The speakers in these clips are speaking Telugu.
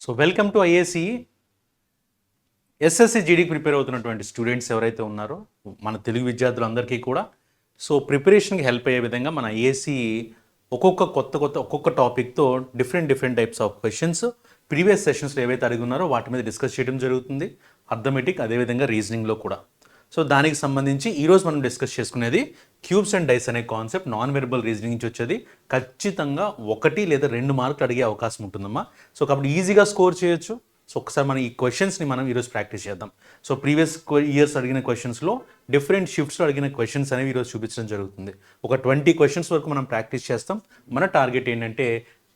So welcome to IAC. SSC జీడీకి ప్రిపేర్ అవుతున్నటువంటి స్టూడెంట్స్ ఎవరైతే ఉన్నారో మన తెలుగు విద్యార్థులందరికీ కూడా సో ప్రిపరేషన్కి హెల్ప్ అయ్యే విధంగా మన ఐఏసీ ఒక్కొక్క టాపిక్తో different types of questions previous సెషన్స్లో ఏవైతే అడిగి ఉన్నారో వాటి మీద డిస్కస్ చేయడం జరుగుతుంది. అర్థమెటిక్ అదేవిధంగా రీజనింగ్లో కూడా. సో దానికి సంబంధించి ఈరోజు మనం డిస్కస్ చేసుకునేది క్యూబ్స్ అండ్ డైస్ అనే కాన్సెప్ట్ నాన్ వెరబుల్ రీజనింగ్ నుంచి వచ్చేది. ఖచ్చితంగా 1 లేదా 2 మార్కులు అడిగే అవకాశం ఉంటుందమ్మా. సో కాబట్టి ఈజీగా స్కోర్ చేయొచ్చు. సో ఒకసారి మనం ఈ క్వశ్చన్స్ని మనం ఈరోజు ప్రాక్టీస్ చేద్దాం. సో ప్రీవియస్ ఇయర్స్ అడిగిన క్వశ్చన్స్లో డిఫరెంట్ షిఫ్ట్స్లో అడిగిన క్వశ్చన్స్ అనేవి ఈరోజు చూపించడం జరుగుతుంది. ఒక 20 క్వశ్చన్స్ వరకు మనం ప్రాక్టీస్ చేస్తాం. మన టార్గెట్ ఏంటంటే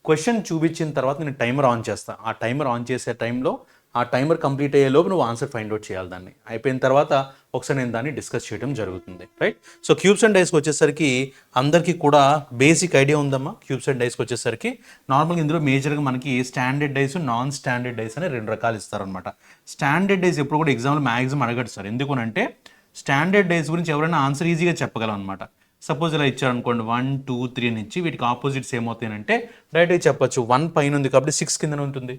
క్వశ్చన్ చూపించిన తర్వాత నేను టైమర్ ఆన్ చేస్తాను. ఆ టైమర్ ఆన్ చేసే టైంలో ఆ టైమర్ కంప్లీట్ అయ్యే లోపు నువ్వు ఆన్సర్ ఫైండ్ అవుట్ చేయాలి. దాన్ని అయిపోయిన తర్వాత ఒకసారి నేను దాన్ని డిస్కస్ చేయడం జరుగుతుంది. రైట్. సో క్యూబ్స్ అండ్ డైస్కి వచ్చేసరికి అందరికీ కూడా బేసిక్ ఐడియా ఉందమ్మా. క్యూబ్స్ అండ్ డైస్కి వచ్చేసరికి నార్మల్గా ఇందులో మేజర్గా మనకి standard dice, non standard dice అని 2 రకాలు ఇస్తారనమాట. స్టాండర్డ్ డైస్ ఎప్పుడు కూడా ఎగ్జామ్లో మ్యాక్సిమం అడగడు సార్. ఎందుకనంటే స్టాండర్డ్ డైస్ గురించి ఎవరైనా ఆన్సర్ ఈజీగా చెప్పగలం అనమాట. సపోజ్ ఇలా ఇచ్చారనుకోండి 1, 2, 3 అని ఇచ్చి వీటికి ఆపోజిట్స్ ఏమవుతాయంటే డైరెక్ట్గా చెప్పొచ్చు. 1 పైన ఉంది కాబట్టి 6 కింద ఉంటుంది,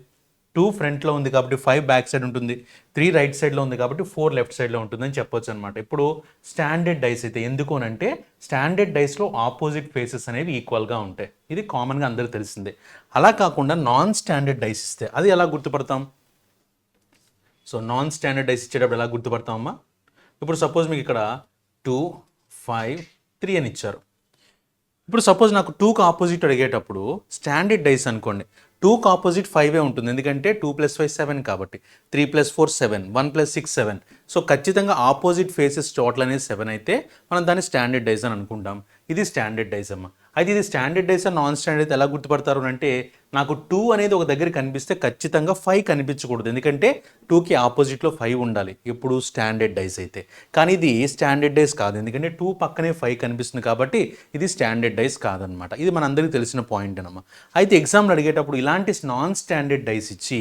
2 ఫ్రంట్లో ఉంది కాబట్టి 5 బ్యాక్ సైడ్ ఉంటుంది, 3 రైట్ సైడ్లో ఉంది కాబట్టి 4 లెఫ్ట్ సైడ్లో ఉంటుందని చెప్పొచ్చు అనమాట. ఇప్పుడు స్టాండర్డ్ డైస్ అయితే ఎందుకు అంటే స్టాండర్డ్ డైస్లో ఆపోజిట్ ఫేసెస్ అనేవి ఈక్వల్గా ఉంటాయి. ఇది కామన్గా అందరికీ తెలిసిందే. అలా కాకుండా నాన్ స్టాండర్డ్ డైస్ ఇస్తే అది ఎలా గుర్తుపడతాం? సో నాన్ స్టాండర్డ్ డైస్ ఇచ్చేటప్పుడు ఎలా గుర్తుపడతామమ్మా? ఇప్పుడు సపోజ్ మీకు ఇక్కడ 2, 5, 3 అని ఇచ్చారు. ఇప్పుడు సపోజ్ నాకు 2కి ఆపోజిట్ అడిగేటప్పుడు స్టాండర్డ్ డైస్ అనుకోండి, 2కి ఆపోజిట్ 5 ఉంటుంది. ఎందుకంటే 2 + 5 7 కాబట్టి, 3 + 4 7, 1 + 6 7. సో ఖచ్చితంగా ఆపోజిట్ ఫేసెస్ టోటల్ అనేది 7 అయితే మనం దాన్ని స్టాండర్డ్ డైస్ అని అనుకుంటాం. ఇది స్టాండర్డ్ డైస్ అమ్మ. అయితే ఇది స్టాండర్డ్ డైస్ నాన్ స్టాండర్డ్ అయితే ఎలా గుర్తుపడతారు అంటే నాకు 2 అనేది ఒక దగ్గర కనిపిస్తే ఖచ్చితంగా 5 కనిపించకూడదు. ఎందుకంటే 2కి ఆపోజిట్లో 5 ఉండాలి ఎప్పుడు స్టాండర్డ్ డైస్ అయితే. కానీ ఇది స్టాండర్డ్ డైస్ కాదు. ఎందుకంటే 2 పక్కనే 5 కనిపిస్తుంది కాబట్టి ఇది స్టాండర్డ్ డైస్ కాదనమాట. ఇది మనందరికీ తెలిసిన పాయింట్ అనమాట. అయితే ఎగ్జామ్లో అడిగేటప్పుడు ఇలాంటి నాన్ స్టాండర్డ్ డైస్ ఇచ్చి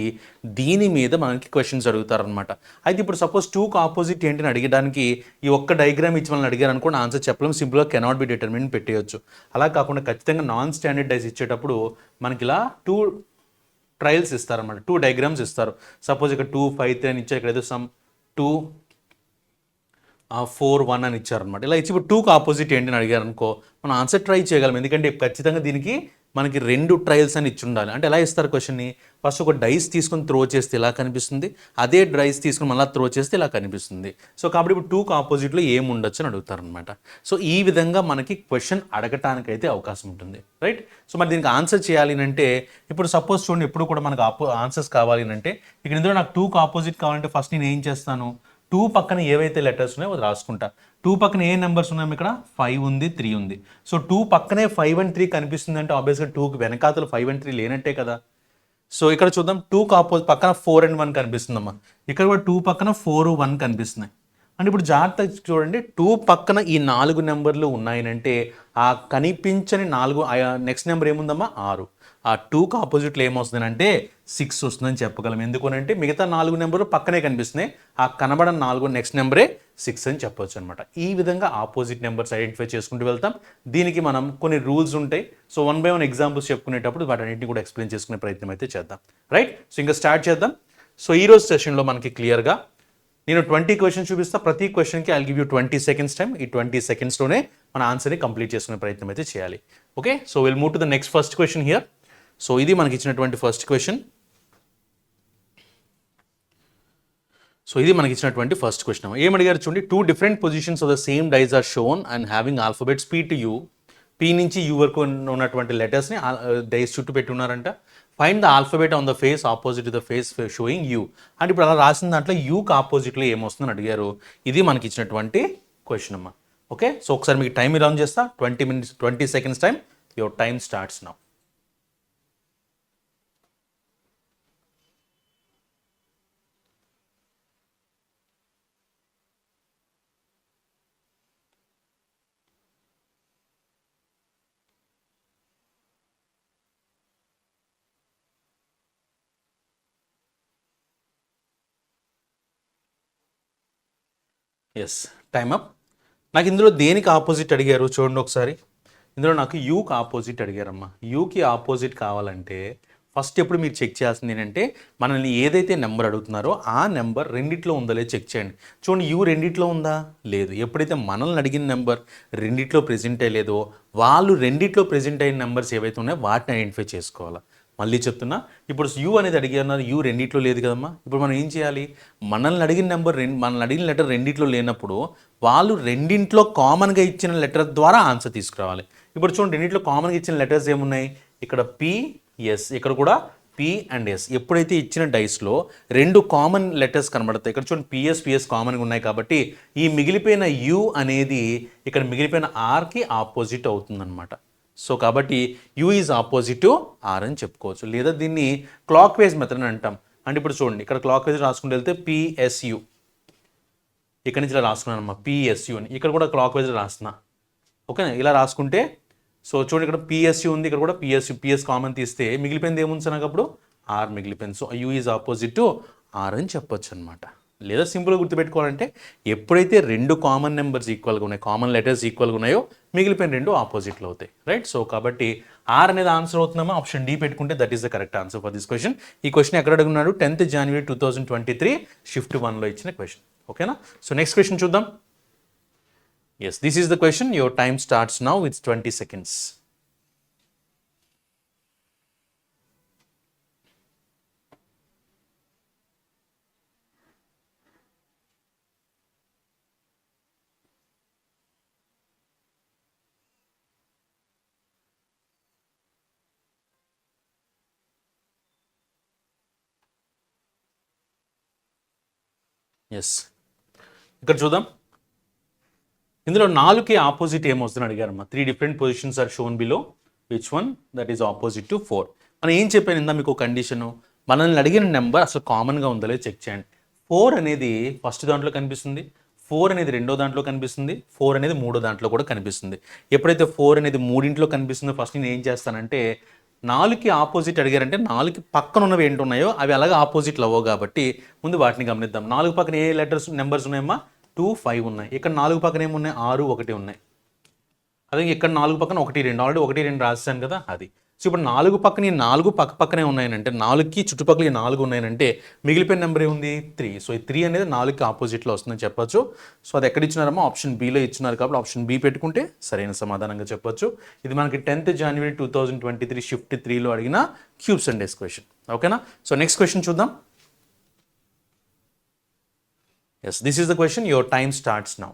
దీని మీద మనకి క్వశ్చన్స్ అడుగుతారనమాట. అయితే ఇప్పుడు సపోజ్ 2కి ఆపోజిట్ ఏంటని అడిగడానికి ఈ ఒక్క డయాగ్రామ్ ఇచ్చి మనల్ని అడిగారు అనుకోండి, ఆన్సర్ చెప్పలేము. సింపుల్గా కెనాట్ బి డిటర్మిన్ పెట్టేయచ్చు. అలా కాకుండా ఖచ్చితంగా నాన్ స్టాండర్డ్ డైస్ ఇచ్చేటప్పుడు మనకి ఇలా 2 ట్రయల్స్ ఇస్తారన్నమాట. 2 డయాగ్రామ్స్ ఇస్తారు. సపోజ్ ఇక్కడ 2, 5, 3 అని ఇచ్చారు. ఇక్కడ ఏదో సమ్ 2, 4, 1 అని ఇచ్చారనమాట. ఇలా ఇచ్చి ఇప్పుడు 2కి ఆపోజిట్ ఏంటని అడిగారు అనుకో, మనం ఆన్సర్ ట్రై చేయగలం. ఎందుకంటే ఖచ్చితంగా దీనికి మనకి 2 ట్రయల్స్ అని ఇచ్చి ఉండాలి. అంటే ఎలా ఇస్తారు క్వశ్చన్ని? ఫస్ట్ ఒక డైస్ తీసుకొని త్రో చేస్తే ఇలా కనిపిస్తుంది, అదే డైస్ తీసుకుని మళ్ళీ త్రో చేస్తే ఇలా కనిపిస్తుంది. సో కాబట్టి ఇప్పుడు 2కి ఆపోజిట్లో ఏం ఉండొచ్చు అని అడుగుతారనమాట. సో ఈ విధంగా మనకి క్వశ్చన్ అడగటానికైతే అవకాశం ఉంటుంది. రైట్. సో మరి దీనికి ఆన్సర్ చేయాలి అంటే ఇప్పుడు సపోజ్ చూడండి, ఎప్పుడు కూడా మనకు ఆన్సర్స్ కావాలి అంటే ఇక్కడ ఇందులో నాకు 2కి ఆపోజిట్ కావాలంటే ఫస్ట్ నేను ఏం చేస్తాను, 2 పక్కన ఏవైతే లెటర్స్ ఉన్నాయో అది రాసుకుంటా. 2 పక్కన ఏ నెంబర్స్ ఉన్నాయో ఇక్కడ 5 ఉంది, 3 ఉంది. సో 2 పక్కనే 5 and 3 కనిపిస్తుంది అంటే ఆబ్వియస్గా 2కి వెనకాతలు 5 and 3 లేనట్టే కదా. సో ఇక్కడ చూద్దాం, 2కి ఆపోజిట్ పక్కన 4 and 1 కనిపిస్తుందమ్మా. ఇక్కడ కూడా 2 పక్కన 4, 1 కనిపిస్తున్నాయి. అంటే ఇప్పుడు జాగ్రత్తగా చూడండి, 2 పక్కన ఈ 4 నెంబర్లు ఉన్నాయనంటే ఆ కనిపించని 4 నెక్స్ట్ నెంబర్ ఏముందమ్మా 6. ఆ 2కి ఆపోజిట్లో ఏమొస్తుందంటే 6 వస్తుందని చెప్పగలం. ఎందుకనంటే మిగతా 4 నెంబర్లు పక్కనే కనిపిస్తున్నాయి, ఆ కనబడని 4 నెక్స్ట్ నెంబరే 6 అని చెప్పొచ్చు అనమాట. ఈ విధంగా ఆపోజిట్ నెంబర్స్ ఐడెంటిఫై చేసుకుంటూ వెళ్తాం. దీనికి మనం కొన్ని రూల్స్ ఉంటాయి. సో 1 by 1 ఎగ్జాంపుల్స్ చెప్పుకునేటప్పుడు వాటన్నింటిని కూడా ఎక్స్ప్లెయిన్ చేసుకునే ప్రయత్నం అయితే చేద్దాం. రైట్. సో ఇంకా స్టార్ట్ చేద్దాం. సో ఈరోజు సెషన్లో మనకి క్లియర్గా నేను 20 క్వశ్చన్స్ చూపిస్తా. ప్రతి క్వశ్చన్కి I give you 20 seconds time. ఈ 20 secondsలోనే మన ఆన్సర్ని కంప్లీట్ చేసుకునే ప్రయత్నం అయితే చేయాలి. Okay. So will move to the next first question here. So ఇది మనకి ఇచ్చినటువంటి ఫస్ట్ క్వశ్చన్. ఏమడిగారు చూడండి, 2 different positions of the same dice are shown and having alphabets P to U. P నుంచి U వరకు ఉన్నటువంటి లెటర్స్ని డైస్ చుట్టూ పెట్టి ఉన్నారంట. Find the alphabet on the face opposite to the face showing you. అంటే ఇప్పుడు అలా రాసిన దాంట్లో యూకి ఆపోజిట్లో ఏమొస్తుందని అడిగారు. ఇది మనకి ఇచ్చినటువంటి క్వశ్చన్ అమ్మా. ఓకే. సో ఒకసారి మీకు టైం ఇలా చేస్తా. 20 seconds time. Your time starts now. Yes, time up. నాకు ఇందులో దేనికి ఆపోజిట్ అడిగారు చూడండి ఒకసారి. ఇందులో నాకు యూకి ఆపోజిట్ అడిగారమ్మా. యూకి ఆపోజిట్ కావాలంటే ఫస్ట్ ఎప్పుడు మీరు చెక్ చేయాల్సింది ఏంటంటే మనల్ని ఏదైతే నెంబర్ అడుగుతున్నారో ఆ నెంబర్ రెండిట్లో ఉందో లేదో చెక్ చేయండి. చూడండి యూ రెండిట్లో ఉందా లేదు. ఎప్పుడైతే మనల్ని అడిగిన నెంబర్ రెండిట్లో ప్రెజెంట్ అయ్యలేదో వాళ్ళు రెండిట్లో ప్రెజెంట్ అయిన నెంబర్స్ ఏవైతే ఉన్నాయో వాటిని ఐడెంటిఫై చేసుకోవాలి. మళ్ళీ చెప్తున్నా, ఇప్పుడు యూ అనేది అడిగారు, యూ రెండిట్లో లేదు కదమ్మా. ఇప్పుడు మనం ఏం చేయాలి, మనల్ని అడిగిన నెంబర్ మనల్ని అడిగిన లెటర్ రెండిట్లో లేనప్పుడు వాళ్ళు రెండింట్లో కామన్గా ఇచ్చిన లెటర్ ద్వారా ఆన్సర్ తీసుకురావాలి. ఇప్పుడు చూడండి రెండింటిలో కామన్గా ఇచ్చిన లెటర్స్ ఏమున్నాయి, ఇక్కడ పిఎస్, ఇక్కడ కూడా పి అండ్ ఎస్. ఎప్పుడైతే ఇచ్చిన డైస్లో రెండు కామన్ లెటర్స్ కనబడతాయి, ఇక్కడ చూడండి పిఎస్ కామన్గా ఉన్నాయి కాబట్టి ఈ మిగిలిపోయిన యూ అనేది ఇక్కడ మిగిలిపోయిన ఆర్కి ఆపోజిట్ అవుతుందన్నమాట. సో కాబట్టి U is opposite to R అని చెప్పుకోవచ్చు. లేదా దీన్ని క్లాక్ వైజ్ మెథడ్ అని అంటాం. అంటే ఇప్పుడు చూడండి ఇక్కడ క్లాక్ వైజ్ రాసుకుంటూ వెళ్తే పిఎస్యు, ఇక్కడ నుంచి ఇలా రాసుకున్నానమ్మా పిఎస్యు అని, ఇక్కడ కూడా క్లాక్ వైజ్ రాస్తున్నా. ఓకే, ఇలా రాసుకుంటే సో చూడండి ఇక్కడ పిఎస్యు ఉంది, ఇక్కడ కూడా పిఎస్ కామన్ తీస్తే మిగిలిపోయింది ఏముంది నాకు అప్పుడు ఆర్ మిగిలిపోయింది. So U is opposite to R అని చెప్పొచ్చు అనమాట. లేదా సింపుల్గా గుర్తుపెట్టుకోవాలంటే ఎప్పుడైతే రెండు కామన్ నెంబర్స్ ఈక్వల్గా ఉన్నాయి, కామన్ లెటర్స్ ఈక్వల్గా ఉన్నాయో మిగిలిపోయిన రెండు ఆపోజిట్లో అవుతాయి, రైట్. సో కాబట్టి ఆర్ అనేది ఆన్సర్ అవుతుందమ్మా. ఆప్షన్ డి పెట్టుకుంటే that is the correct answer for this question. ఈ క్వశ్చన్ ఎక్కడ అడుగున్నాడు, 10th January 2023 షిఫ్ట్ 1లో ఇచ్చిన క్వశ్చన్. ఓకేనా. సో నెక్స్ట్ క్వశ్చన్ చూద్దాం. Yes, this is the question. Your time starts now with 20 seconds. Yes, ఇక్కడ చూద్దాం. ఇందులో 4కి ఆపోజిట్ ఏమొస్తుందని అడిగారమ్మా. 3 different positions are shown below, which one that is opposite to 4. మనం ఏం చెప్పాను ఇందా మీకు కండిషను, మనల్ని అడిగిన నెంబర్ అసలు కామన్గా ఉందో లేదో చెక్ చేయండి. 4 అనేది ఫస్ట్ దాంట్లో కనిపిస్తుంది, 4 అనేది రెండో దాంట్లో కనిపిస్తుంది, 4 అనేది మూడో దాంట్లో కూడా కనిపిస్తుంది. ఎప్పుడైతే 4 అనేది మూడింట్లో కనిపిస్తుందో ఫస్ట్ నేను ఏం చేస్తానంటే 4కి ఆపోజిట్ అడిగారంటే 4కి పక్కన ఉన్నవి ఏంటి ఉన్నాయో అవి అలాగే ఆపోజిట్లు అవ్వవు కాబట్టి ముందు వాటిని గమనిద్దాం. 4 పక్కన ఏ లెటర్స్ నెంబర్స్ ఉన్నాయమ్మా, 2, 5 ఉన్నాయి. ఇక్కడ 4 పక్కన ఏమున్నాయి, 6, 1 ఉన్నాయి. అదే ఇక్కడ 4 పక్కన 1, 2 ఆల్రెడీ 1, 2 రాశాను కదా అది. సో ఇప్పుడు 4 పక్కన ఈ 4 పక్కనే ఉన్నాయనంటే 4కి చుట్టుపక్కల ఈ 4 ఉన్నాయనంటే మిగిలిపోయిన నెంబర్ ఏముంది 3. సో ఈ 3 అనేది 4కి ఆపోజిట్లో వస్తుందని చెప్పొచ్చు. సో అది ఎక్కడ ఇచ్చినారమ్మా, ఆప్షన్ బిలో ఇచ్చినారు కాబట్టి ఆప్షన్ బి పెట్టుకుంటే సరైన సమాధానంగా చెప్పొచ్చు. ఇది మనకి 10th January 2023 షిఫ్ట్ 3లో అడిగిన క్యూబ్స్ అండ్ డేస్ క్వశ్చన్. ఓకేనా. సో నెక్స్ట్ క్వశ్చన్ చూద్దాం. Yes, this is the question. Your time starts now.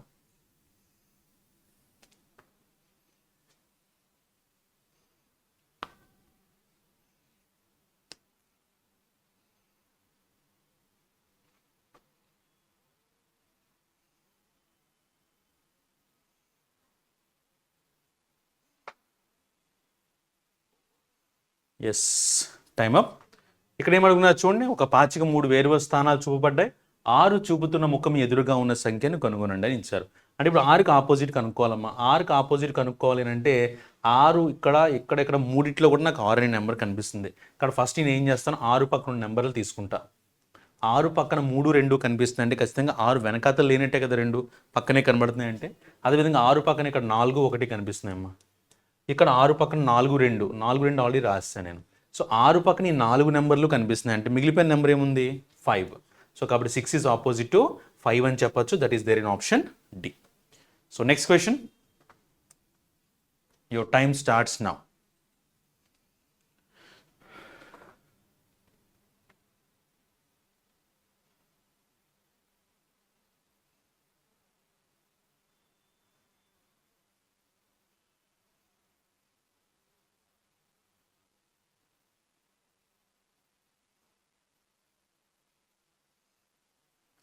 Yes, time up. ఇక్కడ ఏమడుగున్నా చూడండి, ఒక పాచిక 3 వేర్వేరు స్థానాలు చూపబడ్డాయి. 6 చూపుతున్న ముఖం ఎదురుగా ఉన్న సంఖ్యను కనుగొనండి అని ఇచ్చారు. అంటే ఇప్పుడు 6కి ఆపోజిట్ కనుక్కోవాలమ్మా. 6కి ఆపోజిట్ కనుక్కోవాలి అంటే 6 ఇక్కడ మూడిట్లో కూడా నాకు 6 అనే నెంబర్ కనిపిస్తుంది. ఇక్కడ ఫస్ట్ నేను ఏం చేస్తాను, 6 పక్కన నెంబర్లు తీసుకుంటా. 6 పక్కన 3, 2 కనిపిస్తుంది అంటే ఖచ్చితంగా 6 వెనకాతలు లేనట్టే కదా, 2 పక్కనే కనబడుతున్నాయి అంటే. అదేవిధంగా 6 పక్కన ఇక్కడ 4, 1 కనిపిస్తున్నాయమ్మా. ఇక్కడ 6 పక్కన 4, 2 ఆల్రెడీ రాస్తాను నేను. సో 6 పక్కన ఈ 4 నెంబర్లు కనిపిస్తున్నాయి అంటే మిగిలిపోయిన నెంబర్ ఏముంది 5. సో కాబట్టి 6 ఈజ్ ఆపోజిట్ టు 5 అని చెప్పొచ్చు. That is there in option D. So next question. Your time starts now.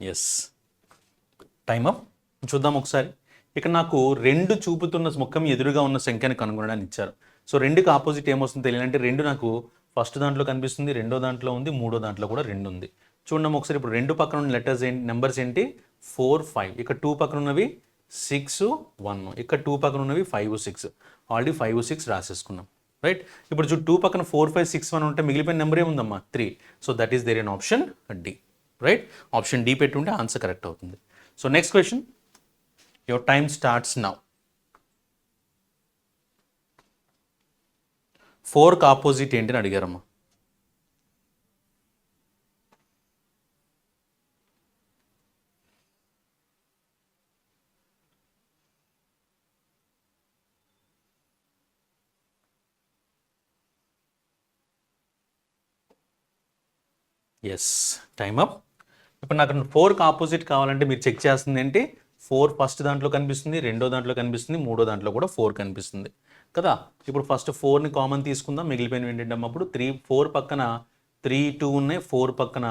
Yes, time up. చూద్దాం ఒకసారి. ఇక్కడ నాకు 2 చూపుతున్న ముఖం ఎదురుగా ఉన్న సంఖ్యను కనుగొనడానికి ఇచ్చారు. సో 2కి ఆపోజిట్ ఏమొస్తుందో తెలియాలంటే 2 నాకు ఫస్ట్ దాంట్లో కనిపిస్తుంది, రెండో దాంట్లో ఉంది, మూడో దాంట్లో కూడా 2 ఉంది. చూడండి ఒకసారి. ఇప్పుడు 2 పక్కన ఉన్న లెటర్స్ ఏంటి, నెంబర్స్ ఏంటి 4, 5. ఇక్కడ 2 పక్కన ఉన్నవి 6, 1. ఇక్కడ 2 పక్కన ఉన్నవి 5, 6. ఆల్రెడీ 5, 6 రాసేసుకున్నాం, రైట్. ఇప్పుడు 2 పక్కన 4, 5, 6, 1 ఉంటే మిగిలిపోయిన నెంబర్ ఏముందమ్మా 3. So that is there in option D, right. Option D పెట్టుంటే ఆన్సర్ కరెక్ట్ అవుతుంది. So next question. Your time starts now. 4కి ఆపోజిట్ ఏంటి అని అడిగారమ్మా. Yes, time up. ఇప్పుడు నాకు 4కి ఆపోజిట్ కావాలంటే మీరు చెక్ చేస్తుంది ఏంటి? 4 ఫస్ట్ దాంట్లో కనిపిస్తుంది, రెండో దాంట్లో కనిపిస్తుంది, మూడో దాంట్లో కూడా 4 కనిపిస్తుంది కదా. ఇప్పుడు ఫస్ట్ 4ని కామన్ తీసుకుందాం, మిగిలిపోయినవి ఏంటంటే అప్పుడు 4 పక్కన 3 2 ఉన్నాయి, 4 పక్కన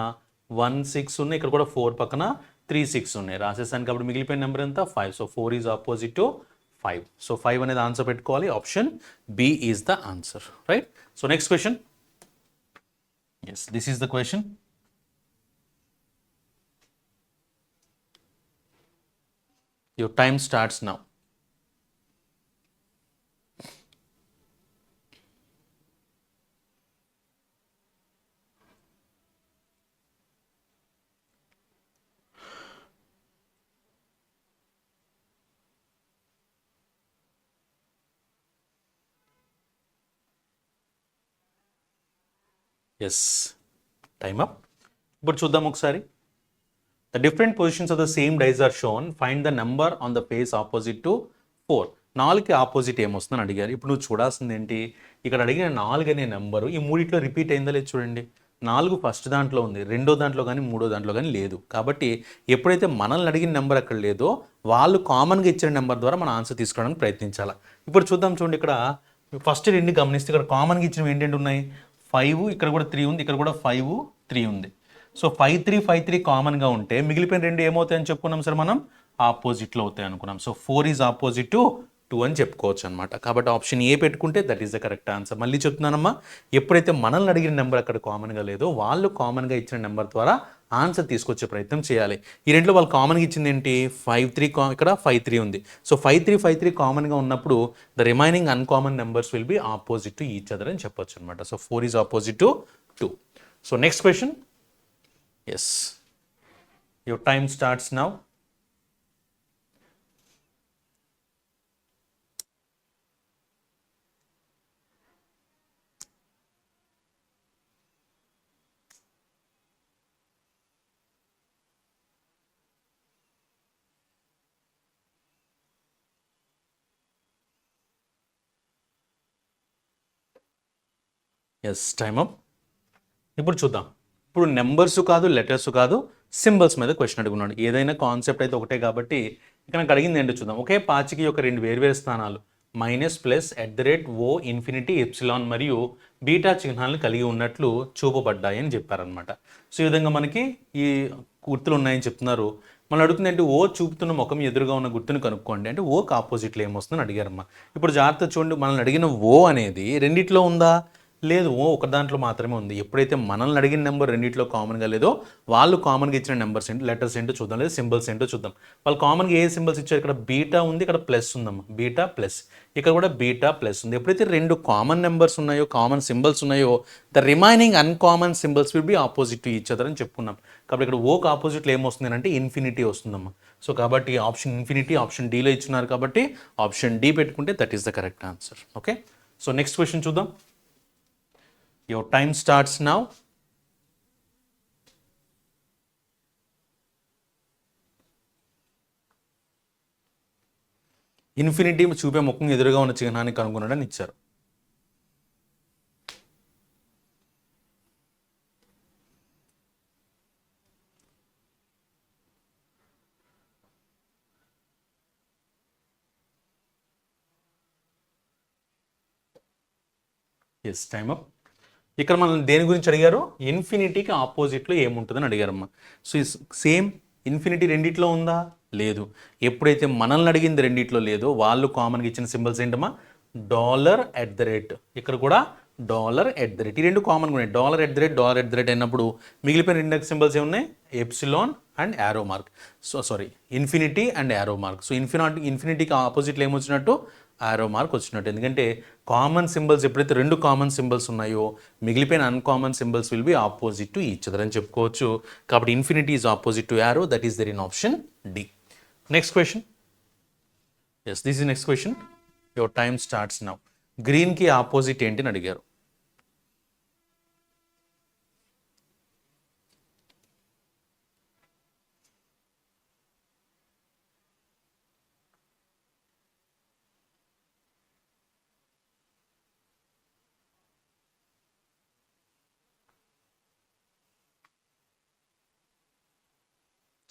1 6 ఉన్నాయి, ఇక్కడ కూడా 4 పక్కన 3 6 ఉన్నాయి. రాసేసాను కాబట్టి మిగిలిపోయిన నెంబర్ ఎంత? 5. So 4 is opposite to 5. So 5 అనేది ఆన్సర్ పెట్టుకోవాలి. Option B is the answer, right? So next question. Yes, this is the question. Your time starts now. Yes, time up. ఇప్పుడు చూద్దాం ఒకసారి. The different positions of the same dice are shown. Find the number on the face opposite to 4. 4కి ఆపోజిట్ ఏమొస్తుందని అడిగారు. ఇప్పుడు నువ్వు చూడాల్సింది ఏంటి? ఇక్కడ అడిగిన 4 అనే నెంబరు ఈ మూడిట్లో రిపీట్ అయిందా లేదు చూడండి. 4 ఫస్ట్ దాంట్లో ఉంది, రెండో దాంట్లో కానీ మూడో దాంట్లో కానీ లేదు. కాబట్టి ఎప్పుడైతే మనల్ని అడిగిన నెంబర్ అక్కడ లేదో వాళ్ళు కామన్గా ఇచ్చిన నెంబర్ ద్వారా మన ఆన్సర్ తీసుకోవడానికి ప్రయత్నించాలి. ఇప్పుడు చూద్దాం చూడండి. ఇక్కడ ఫస్ట్ రెండు గమనిస్తే ఇక్కడ కామన్గా ఇచ్చినవి ఏంటంటే ఉన్నాయి 5, ఇక్కడ కూడా 3 ఉంది, ఇక్కడ కూడా 5 3 ఉంది. సో 5 3 5 3 కామన్గా ఉంటే మిగిలిపోయిన రెండు ఏమవుతాయని చెప్పుకున్నాం సార్ మనం? ఆపోజిట్లో అవుతాయి అనుకున్నాం. సో 4 ఈజ్ ఆపోజిట్ టు 2 అని చెప్పుకోవచ్చు అనమాట. కాబట్టి ఆప్షన్ ఏ పెట్టుకుంటే that is the correct answer. మళ్ళీ చెప్తున్నానమ్మా, ఎప్పుడైతే మనల్ని అడిగిన నెంబర్ అక్కడ కామన్గా లేదో వాళ్ళు కామన్గా ఇచ్చిన నెంబర్ ద్వారా ఆన్సర్ తీసుకొచ్చే ప్రయత్నం చేయాలి. ఈ రెంట్లో వాళ్ళు కామన్గా ఇచ్చింది ఏంటి? 5 3, ఇక్కడ 5 3 ఉంది. సో 5 3 5 3 కామన్గా ఉన్నప్పుడు the remaining uncommon numbers will be opposite to each other అని చెప్పొచ్చు అనమాట. So 4 is opposite to 2. So next question. Yes, your time starts now. Yes, time up. ఇప్పుడు చూద్దాం. ఇప్పుడు నెంబర్స్ కాదు, లెటర్స్ కాదు, సింబల్స్ మీద క్వశ్చన్ అడుగున్నాడు. ఏదైనా కాన్సెప్ట్ అయితే ఒకటే కాబట్టి ఇక్కడ నాకు అడిగింది ఏంటో చూద్దాం. ఒకే పాచికి యొక్క రెండు వేర్వేరు స్థానాలు minus plus @O infinity epsilon మరియు బీటా చిహ్నాలను కలిగి ఉన్నట్లు చూపబడ్డాయి అని చెప్పారనమాట. సో ఈ విధంగా మనకి ఈ గుర్తులు ఉన్నాయని చెప్తున్నారు. మనం అడుగుతుంది అంటే ఓ చూపుతున్న ముఖం ఎదురుగా ఉన్న గుర్తుని కనుక్కోండి అంటే ఓకి ఆపోజిట్లో ఏమొస్తుందని అడిగారమ్మా. ఇప్పుడు జాగ్రత్త చూడండి, మనల్ని అడిగిన ఓ అనేది రెండిట్లో ఉందా? లేదు, ఓ ఒక దాంట్లో మాత్రమే ఉంది. ఎప్పుడైతే మనల్ని అడిగిన నెంబర్ రెండిట్లో కామన్గా లేదో వాళ్ళు కామన్గా ఇచ్చిన నెంబర్స్ ఏంటి, లెటర్స్ ఏంటో చూద్దాం, లేదా సింబల్స్ ఏంటో చూద్దాం. వాళ్ళు కామన్గా ఏ సింబల్స్ ఇచ్చారు? ఇక్కడ బీటా ఉంది, ఇక్కడ ప్లస్ ఉందమ్మా, బీటా ప్లస్, ఇక్కడ కూడా బీటా ప్లస్ ఉంది. ఎప్పుడైతే రెండు కామన్ నెంబర్స్ ఉన్నాయో, కామన్ సింబల్స్ ఉన్నాయో the remaining uncommon symbols will be opposite to each other అని చెప్పుకున్నాం. కాబట్టి ఇక్కడ ఓకి ఆపోజిట్లో ఏమొస్తుంది అంటే ఇన్ఫినిటీ వస్తుందమ్మా. సో కాబట్టి ఆప్షన్ ఇన్ఫినిటీ ఆప్షన్ డీలో ఇచ్చినారు కాబట్టి ఆప్షన్ డి పెట్టుకుంటే that is the correct answer. Okay, so next question చూద్దాం. Your time starts now. Infinity చూపే ముఖం ఎదురుగా ఉన్న చిహ్నాన్ని కనుగొనడని ఇచ్చారు. ఎస్, టైమ్ అప్. ఇక్కడ మనం దేని గురించి అడిగారు? ఇన్ఫినిటీకి ఆపోజిట్లో ఏముంటుందని అడిగారమ్మా. సో సేమ్ ఇన్ఫినిటీ రెండిట్లో ఉందా? లేదు. ఎప్పుడైతే మనల్ని అడిగింది రెండిట్లో లేదో వాళ్ళు కామన్గా ఇచ్చిన సింబల్స్ ఏంటమ్మా? $@. ఇక్కడ కూడా $@. ఈ రెండు కామన్గా ఉన్నాయి. $@, అయినప్పుడు మిగిలిపోయిన రెండు సింబల్స్ ఏమున్నాయి? Epsilon and arrow mark. So sorry, infinity and arrow mark. So ఇన్ఫినిటీకి ఆపోజిట్లో ఏమొచ్చినట్టు? యారో మార్క్ వచ్చినట్టు. ఎందుకంటే కామన్ సింబల్స్ ఎప్పుడైతే రెండు కామన్ సింబల్స్ ఉన్నాయో మిగిలిపోయిన uncommon symbols will be opposite to each other అని చెప్పుకోవచ్చు. కాబట్టి infinity is opposite to arrow, that is there in option D. Next question. Yes, this is next question. Your time starts now. గ్రీన్కి ఆపోజిట్ ఏంటి అని అడిగారు.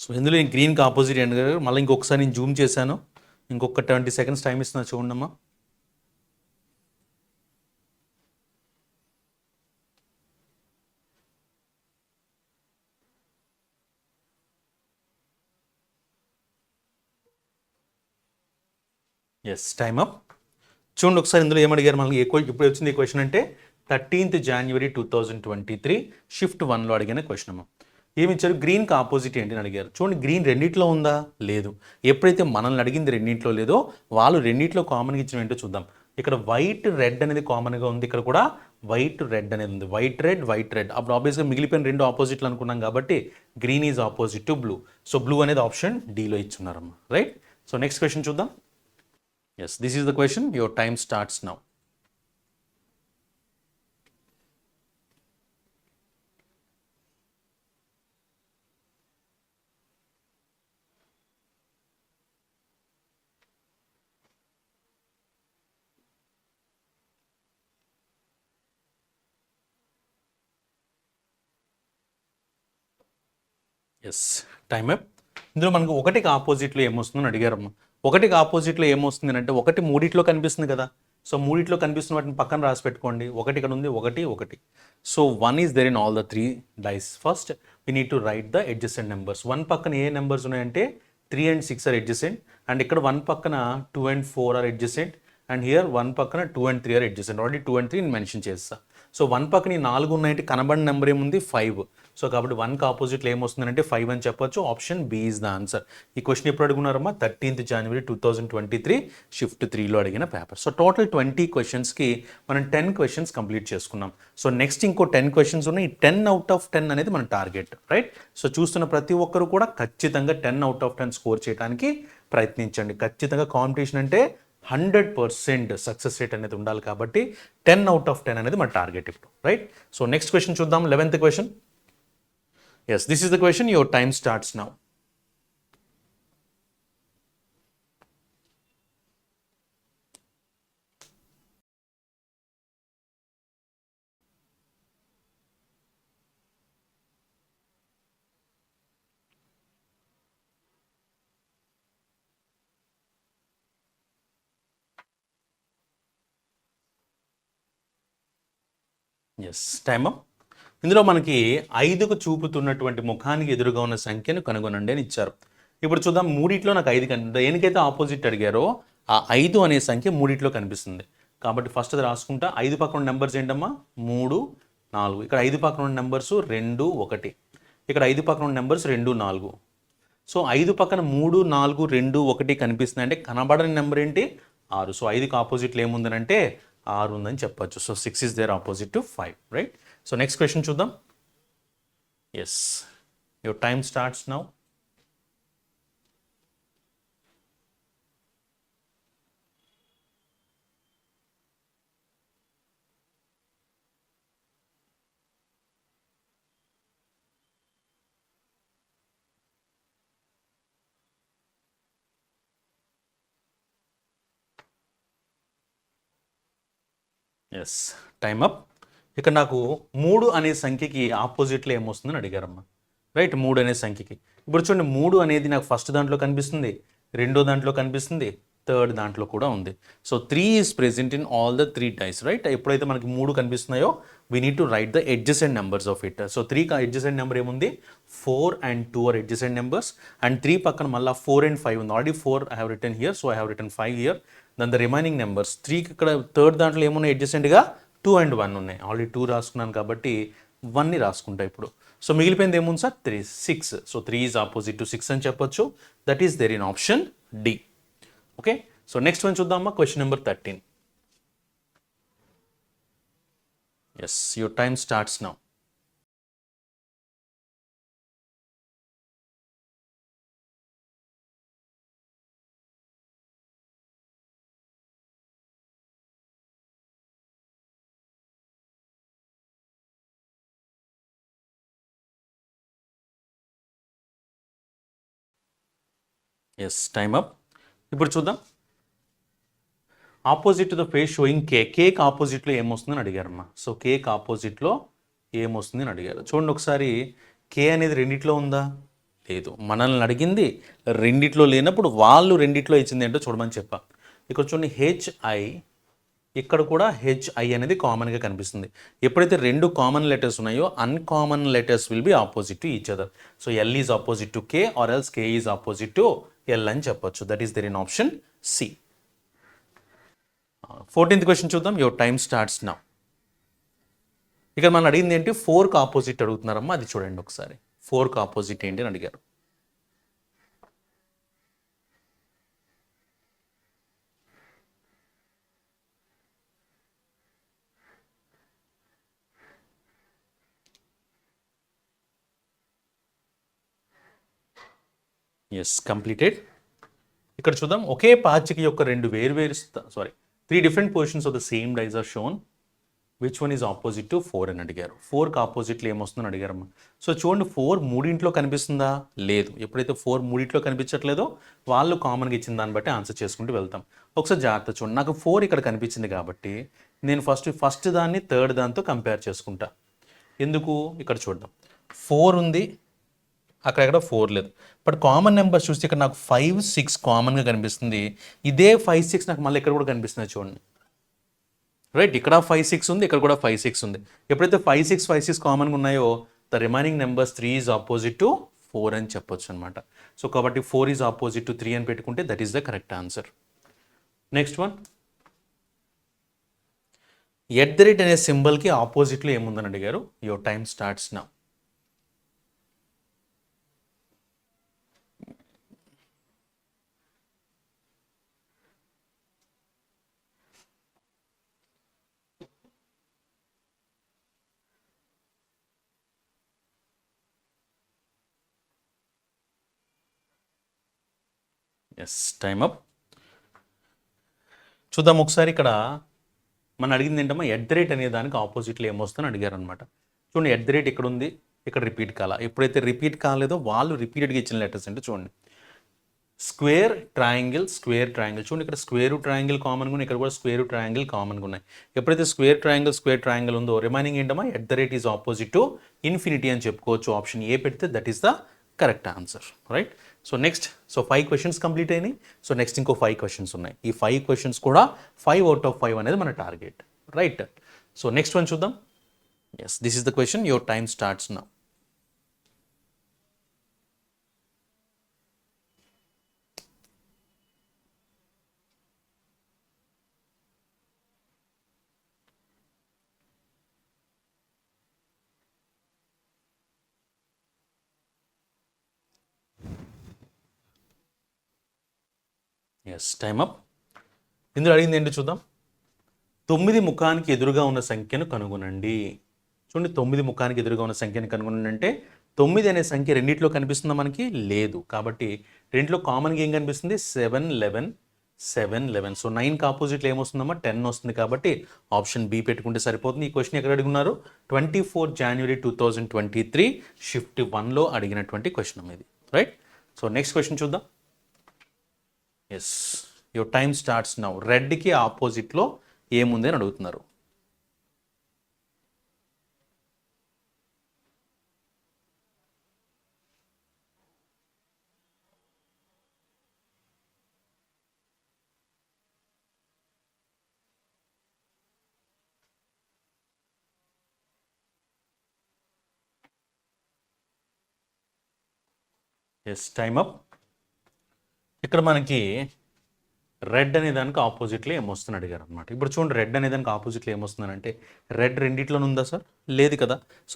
సో ఇందులో నేను గ్రీన్కి ఆపోజిట్ అండ్ మళ్ళీ ఇంకొకసారి నేను జూమ్ చేశాను. ఇంకొక 20 సెకండ్స్ టైం ఇస్తున్నా చూడమ్మా. Yes, time up. చూడండి ఒకసారి ఇందులో ఏమడిగారు మనకి ఇప్పుడు వచ్చింది ఈ క్వశ్చన్ అంటే 13th January 2023 షిఫ్ట్ 1లో అడిగిన క్వశ్చన్ అమ్మ. ఏమి ఇచ్చారు? గ్రీన్కి ఆపోజిట్ ఏంటి అని అడిగారు. చూడండి గ్రీన్ రెండిట్లో ఉందా? లేదు. ఎప్పుడైతే మనల్ని అడిగింది రెండింటిలో లేదో వాళ్ళు రెండింటిలో కామన్గా ఇచ్చిన ఏంటో చూద్దాం. ఇక్కడ వైట్ రెడ్ అనేది కామన్గా ఉంది, ఇక్కడ కూడా వైట్ రెడ్ అనేది ఉంది. వైట్ రెడ్ అప్పుడు ఆబ్వియస్గా మిగిలిపోయిన రెండు ఆపోజిట్లు అనుకున్నాం కాబట్టి green is opposite to blue. So blue అనేది ఆప్షన్ డీలో ఇచ్చున్నారమ్మా, రైట్. సో నెక్స్ట్ క్వశ్చన్ చూద్దాం. Yes, this is the question. Your time starts now. Yes, time up. ఇందులో మనకు ఒకటికి ఆపోజిట్లో ఏమొస్తుందని అడిగారమ్మా. ఒకటికి ఆపోజిట్లో ఏమొస్తుంది అంటే ఒకటి మూడిట్లో కనిపిస్తుంది కదా. సో మూడిట్లో కనిపిస్తున్న వాటిని పక్కన రాసి పెట్టుకోండి. ఒకటి ఇక్కడ ఉంది, ఒకటి. So 1 is there in all the 3 dice. First we need to write the adjacent numbers. 1 పక్కన ఏ నెంబర్స్ ఉన్నాయంటే 3 and 6 ఆర్ అడ్జసెంట్, అండ్ ఇక్కడ 1 పక్కన 2 and 4 are adjacent, and here 1 పక్కన 2 and 3 are adjacent. Already 2 and 3 నేను మెన్షన్ చేస్తా. సో 1 పక్కన ఈ 4 ఉన్నాయంటే కనబడిన నెంబర్ ఏముంది? 5. సో కాబట్టి 1కి ఆపోజిట్లో ఏమొస్తుందంటే 5 అని చెప్పొచ్చు. Option B is the answer. ఈ క్వశ్చన్ ఎప్పుడు అడుగున్నారమ్మా? 13th January 2023 షిఫ్ట్ 3లో అడిగిన పేపర్. సో టోటల్ 20 క్వశ్చన్స్కి మనం 10 క్వశ్చన్స్ కంప్లీట్ చేసుకున్నాం. సో నెక్స్ట్ ఇంకో 10 క్వశ్చన్స్ ఉన్నాయి. 10 out of 10 అనేది మన టార్గెట్, రైట్. సో చూస్తున్న ప్రతి ఒక్కరు కూడా ఖచ్చితంగా 10 out of 10 స్కోర్ చేయడానికి ప్రయత్నించండి. ఖచ్చితంగా కాంపిటీషన్ అంటే 100% సక్సెస్ రేట్ అనేది ఉండాలి కాబట్టి 10 out of 10 అనేది మన టార్గెట్ ఇప్పుడు, రైట్. సో నెక్స్ట్ క్వశ్చన్ చూద్దాం. 11th question. Yes, this is the question. Your time starts now. Yes, time up. ఇందులో మనకి 5కు చూపుతున్నటువంటి ముఖానికి ఎదురుగా ఉన్న సంఖ్యను కనుగొనండి అని ఇచ్చారు. ఇప్పుడు చూద్దాం. మూడిట్లో నాకు 5 దేనికైతే ఆపోజిట్ అడిగారో ఆ 5 అనే సంఖ్య మూడిట్లో కనిపిస్తుంది కాబట్టి ఫస్ట్ అది రాసుకుంటా. 5 పక్కన ఉన్న నెంబర్స్ ఏంటమ్మా? 3, 4. ఇక్కడ 5 పక్కన ఉన్న నెంబర్స్ 2, 1. ఇక్కడ 5 పక్కన ఉన్న నెంబర్స్ 2, 4. సో 5 పక్కన 3, 4, 2, 1 కనిపిస్తుంది అంటే కనబడని నెంబర్ ఏంటి? 6. సో 5కి ఆపోజిట్లో ఏముందనంటే 6 ఉందని చెప్పొచ్చు. So 6 is there opposite to 5, right. So next question చూద్దాం. Yes, your time starts now. Yes, time up. ఇక్కడ నాకు 3 అనే సంఖ్యకి ఆపోజిట్లో ఏమొస్తుందని అడిగారమ్మా, రైట్. 3 అనే సంఖ్యకి ఇప్పుడు చూడండి 3 అనేది నాకు ఫస్ట్ దాంట్లో కనిపిస్తుంది, రెండో దాంట్లో కనిపిస్తుంది, థర్డ్ దాంట్లో కూడా ఉంది. So 3 is present in all the 3 dice, right. ఎప్పుడైతే మనకి 3 కనిపిస్తున్నాయో we need to write the adjacent numbers of it. So 3 adjacent number ఏముంది? 4 and 2 are adjacent numbers, and 3 పక్కన మళ్ళీ 4 and 5 ఉంది. Already 4 I have return here, so I have return 5 here. Then the remaining numbers 3కి ఇక్కడ థర్డ్ దాంట్లో ఏమున్నాయి అడ్జసెంట్గా? 2 and 1 ఉన్నాయి. ఆల్రెడీ 2 రాసుకున్నాను కాబట్టి 1ని రాసుకుంటా ఇప్పుడు. సో మిగిలిపోయింది ఏముంది sir? 3, 6. So 3 is opposite to 6 అని చెప్పొచ్చు. That is there in option D. Okay, so next one చూద్దామా. Question number 13. Yes, your time starts now. Yes, time up. ఇప్పుడు చూద్దాం. Opposite to the face showing cake ఆపోజిట్లో ఏమొస్తుందని అడిగారమ్మా. సో కేక్ ఆపోజిట్లో ఏమొస్తుంది అని అడిగారు. చూడండి ఒకసారి, కే అనేది రెండిట్లో ఉందా? లేదు. మనల్ని అడిగింది రెండిట్లో లేనప్పుడు వాళ్ళు రెండిట్లో ఇచ్చింది ఏంటో చూడమని చెప్పా. ఇక్కడ చూడండి హెచ్ఐ, ఇక్కడ కూడా హెచ్ఐ అనేది కామన్గా కనిపిస్తుంది. ఎప్పుడైతే రెండు కామన్ లెటర్స్ ఉన్నాయో uncommon letters will be opposite to each other. So L is opposite to K or else K is opposite to L అని చెప్పొచ్చు. That is there in option C. 14th question చూద్దాం. Your time starts now. ఇక్కడ మనం అడిగింది ఏంటి, 4కి ఆపోజిట్ అడుగుతున్నారమ్మా. అది చూడండి ఒకసారి. 4కి ఆపోజిట్ ఏంటి అని అడిగారు. Yes, completed. ఇక్కడ చూద్దాం. ఒకే పాచిక యొక్క రెండు వేర్వేరు three different positions of the same dice are shown. Which one is opposite to 4 అని అడిగారు. 4కి ఆపోజిట్లో ఏమొస్తుందని అడిగారమ్మా. సో చూడండి, 4 మూడింట్లో కనిపిస్తుందా? లేదు. ఎప్పుడైతే 4 మూడింట్లో కనిపించట్లేదో వాళ్ళు కామన్గా ఇచ్చిన దాన్ని బట్టి ఆన్సర్ చేసుకుంటూ వెళ్తాం. ఒకసారి జాగ్రత్త చూడండి. నాకు 4 ఇక్కడ కనిపించింది కాబట్టి నేను ఫస్ట్ దాన్ని థర్డ్ దాంతో కంపేర్ చేసుకుంటా. ఎందుకు? ఇక్కడ చూద్దాం. 4 ఉంది, అక్కడెక్కడ 4 లేదు. బట్ కామన్ నెంబర్స్ చూస్తే ఇక్కడ నాకు 5, 6 కామన్గా కనిపిస్తుంది. ఇదే 5, 6 నాకు మళ్ళీ ఇక్కడ కూడా కనిపిస్తుంది చూడండి. రైట్, ఇక్కడ 5, 6 ఉంది, ఇక్కడ కూడా 5, 6 ఉంది. ఎప్పుడైతే 5, 6 కామన్గా ఉన్నాయో the remaining numbers 3 is opposite to 4 అని చెప్పొచ్చు అనమాట. సో కాబట్టి 4 ఈజ్ ఆపోజిట్ టు 3 అని పెట్టుకుంటే that is the correct answer. Next one, @ అనే సింబల్కి ఆపోజిట్లో ఏముందని అడిగారు. Your time starts now. Yes, time up. చూద్దాం ఒకసారి. ఇక్కడ మనం అడిగింది ఏంటమ్మా, @ అనే దానికి ఆపోజిట్లో ఏమొస్తుందని అడిగారు అనమాట. చూడండి, @ ఇక్కడ ఉంది, ఇక్కడ రిపీట్ కాలా. ఎప్పుడైతే రిపీట్ కాలేదో వాళ్ళు రిపీటెడ్గా ఇచ్చిన లెటర్స్ అంటే చూడండి. Square triangle, square triangle. చూడండి, ఇక్కడ స్క్వేర్ ట్రయాంగిల్ కామన్గా ఉన్నాయి, ఇక్కడ కూడా స్క్వేర్ ట్రయాంగిల్ కామన్గా ఉన్నాయి. ఎప్పుడైతే స్క్వేర్ ట్రయాంగిల్ ఉందో రిమైనింగ్ ఏంటమ్మా, @ ఈజ్ ఆపోజిట్ టు ఇన్ఫినిటీ అని చెప్పుకోవచ్చు. ఆప్షన్ ఏ పెడితే that is the correct answer. Right. So next, 5 questions complete అయినాయి. సో నెక్స్ట్ ఇంకో 5 క్వశ్చన్స్ ఉన్నాయి. ఈ 5 క్వశ్చన్స్ కూడా 5 అవుట్ ఆఫ్ 5 అనేది మన target. Right. So next one చూద్దాం. Yes, this is the question. Your time starts now. Yes, time up. ఇందులో అడిగింది ఏంటో చూద్దాం. 9 ముఖానికి ఎదురుగా ఉన్న సంఖ్యను కనుగొనండి. చూడండి, 9 ముఖానికి ఎదురుగా ఉన్న సంఖ్యను కనుగొనండి అంటే 9 అనే సంఖ్య రెండిట్లో కనిపిస్తుందా మనకి? లేదు. కాబట్టి రెండిట్లో కామన్గా ఏం కనిపిస్తుంది? 7, 11, 7, 11. సో 9కి ఆపోజిట్లో ఏమొస్తుందమ్మా? 10 వస్తుంది. కాబట్టి ఆప్షన్ బి పెట్టుకుంటే సరిపోతుంది. ఈ క్వశ్చన్ ఎక్కడ అడుగున్నారు? 24 జనవరి 2023 షిఫ్ట్ 1లో అడిగినటువంటి క్వశ్చన్ ఇది. రైట్. సో నెక్స్ట్ క్వశ్చన్ చూద్దాం. Yes, your time starts now. రెడ్కి ఆపోజిట్లో ఏముంది అని అడుగుతున్నారు. Yes, time up. ఇక్కడ మనకి రెడ్ అనే దానికి ఆపోజిట్లో ఏమొస్తుంది అడిగారు అనమాట. ఇప్పుడు చూడండి, రెడ్ అనే దానికి ఆపోజిట్లో ఏమొస్తుందంటే రెడ్ రెండిట్లోనే ఉందా సార్? లేదు కదా. సో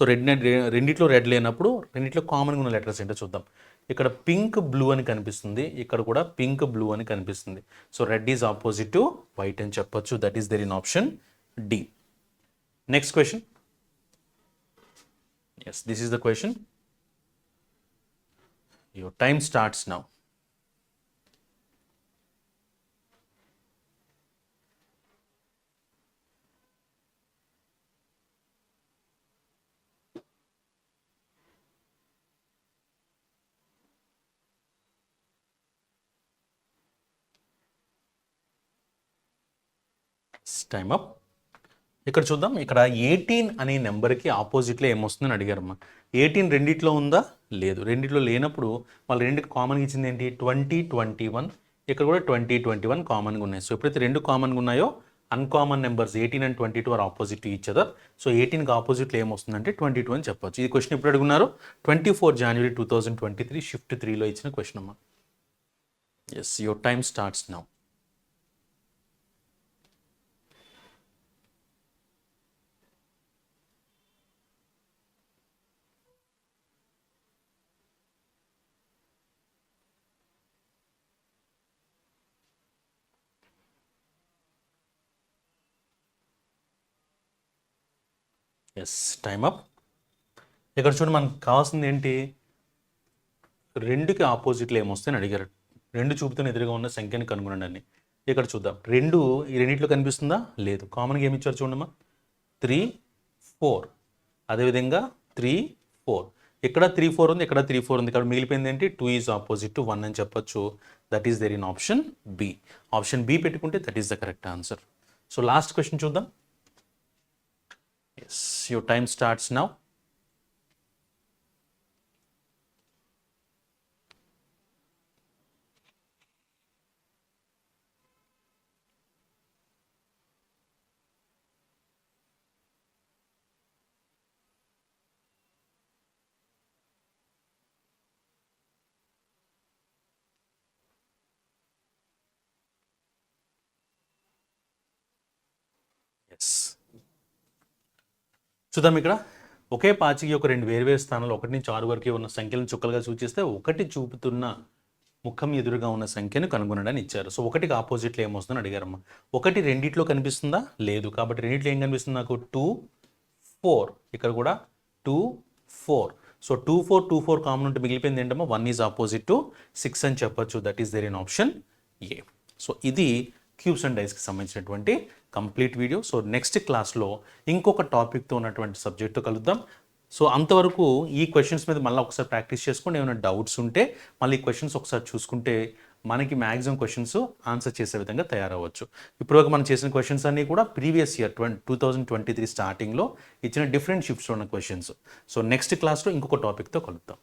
రెండిట్లో రెడ్ లేనప్పుడు రెండిట్లో కామన్గా ఉన్న లెటర్స్ ఏంటో చూద్దాం. ఇక్కడ పింక్ బ్లూ అని కనిపిస్తుంది, ఇక్కడ కూడా పింక్ బ్లూ అని కనిపిస్తుంది. So red is opposite to white అని చెప్పొచ్చు. That is there in option D. Next question. Yes, this is the question. Your time starts now. Time up. ఇక్కడ చూద్దాం. ఇక్కడ 18 అనే నెంబర్కి ఆపోజిట్లో ఏమొస్తుందని అడిగారమ్మా. 18 రెండిట్లో ఉందా? లేదు. రెండిట్లో లేనప్పుడు వాళ్ళు రెండుకి కామన్గా ఇచ్చింది ఏంటి? 20, 21. ఇక్కడ కూడా 20, 21 కామన్గా ఉన్నాయి. సో ఎప్పుడైతే రెండు కామన్గా ఉన్నాయో uncommon numbers 18 and 22 are opposite to each other. So 18కి ఆపోజిట్లో ఏమొస్తుందంటే 22 అని చెప్పొచ్చు. ఈ క్వశ్చన్ ఎప్పుడు అడుగున్నారు? 24 January 2023 షిఫ్ట్ 3లో ఇచ్చిన క్వశ్చన్ అమ్మా. Yes, your time starts now. Yes, time up. ఇక్కడ చూడండి, మనకు కావాల్సింది ఏంటి? రెండుకి ఆపోజిట్లో ఏమొస్తాయని అడిగారు. రెండు చూపుతున్న ఎదురుగా ఉన్న సంఖ్యని కనుగొనండి అని. ఇక్కడ చూద్దాం. రెండు ఈ రెండిట్లో కనిపిస్తుందా? లేదు. కామన్గా ఏమి ఇచ్చారు చూడమ్మా, 3, 4. అదేవిధంగా 3, 4. ఇక్కడ 3, 4 ఉంది, ఇక్కడ 3, 4 ఉంది. ఇక్కడ మిగిలిపోయింది ఏంటి? 2 ఈజ్ ఆపోజిట్ టు 1 అని చెప్పొచ్చు. That is there in option B. Option B పెట్టుకుంటే that is the correct answer. So last question చూద్దాం. Yes, your time starts now. Yes, చూద్దాం. ఇక్కడ ఒకే పాచికి ఒక రెండు వేరువేరు స్థానాలు 1 నుంచి 6 వరకు ఉన్న సంఖ్యలను చుక్కలుగా సూచిస్తే ఒకటి చూపుతున్న ముఖం ఎదురుగా ఉన్న సంఖ్యను కనుగొనడానికి ఇచ్చారు. సో ఒకటికి ఆపోజిట్లో ఏమొస్తుందని అడిగారమ్మా. ఒకటి రెండిట్లో కనిపిస్తుందా? లేదు. కాబట్టి రెండిట్లో ఏం కనిపిస్తుంది నాకు? 2, 4. ఇక్కడ కూడా 2, 4. సో 2, 4, 2, 4 కామన్ ఉంటే మిగిలిపోయింది ఏంటమ్మా? 1 ఈజ్ ఆపోజిట్ టు 6 అని చెప్పొచ్చు. That is there in option A. సో ఇది క్యూబ్స్ అండ్ డైస్కి సంబంధించినటువంటి కంప్లీట్ వీడియో. సో నెక్స్ట్ క్లాస్లో ఇంకొక టాపిక్తో ఉన్నటువంటి సబ్జెక్ట్తో కలుద్దాం. సో అంతవరకు ఈ క్వశ్చన్స్ మీద మళ్ళీ ఒకసారి ప్రాక్టీస్ చేసుకోండి. ఏమైనా డౌట్స్ ఉంటే మళ్ళీ ఈ క్వశ్చన్స్ ఒకసారి చూసుకుంటే మనకి మ్యాక్సిమం క్వశ్చన్స్ ఆన్సర్ చేసే విధంగా తయారవచ్చు. ఇప్పటివరకు మనం చేసిన క్వశ్చన్స్ అన్నీ కూడా ప్రీవియస్ ఇయర్ 2023 స్టార్టింగ్లో ఇచ్చిన డిఫరెంట్ షిఫ్ట్స్లో ఉన్న క్వశ్చన్స్. సో నెక్స్ట్ క్లాస్లో ఇంకొక టాపిక్తో కలుద్దాం.